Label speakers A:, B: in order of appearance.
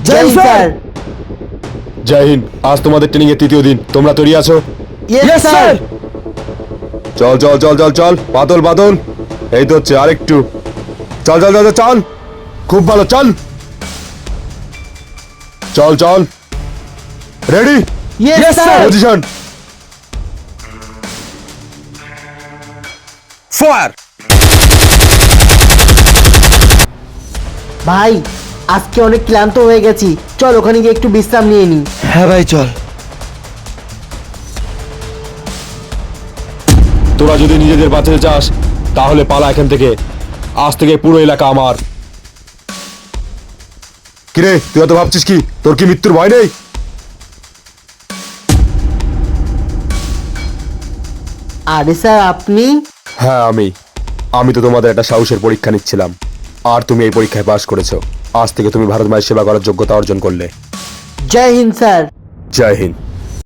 A: জয় Hind sir.
B: জয় হিন্দ। আজ তোমাদের training এর তৃতীয় দিন, তোমরা তৈরি আছো?
A: Yes sir.
B: চল চল চল চল চল, বাদল বাদল, এই তো হচ্ছে, আরেকটু, চল চল চল চল, খুব ভালো, চল চল চল, ready,
A: yes sir.
B: Position, fire.
A: ভাই আজকে অনেক ক্লান্ত হয়ে গেছি, চল ওখানে গিয়ে একটু বিশ্রাম নিয়ে নি।
C: হ্যাঁ ভাই চল।
B: তোরা যদি নিজেদের বাঁচাতে চাস তাহলে পালা এখান থেকে, আজ থেকে পুরো এলাকা আমার। কিরে, তুই এত ভাবছিস কি? তোর কি মৃত্যুর ভয় নেই?
A: আরে স্যার আপনি?
B: হ্যাঁ আমি তো তোমাদের একটা সাহসের পরীক্ষা নিচ্ছিলাম, আর তুমি এই পরীক্ষায় পাশ করেছো। আজ থেকে তুমি ভারত মায়ের সেবা করার যোগ্যতা অর্জন করলে।
A: জয় হিন্দ স্যার।
B: জয় হিন্দ।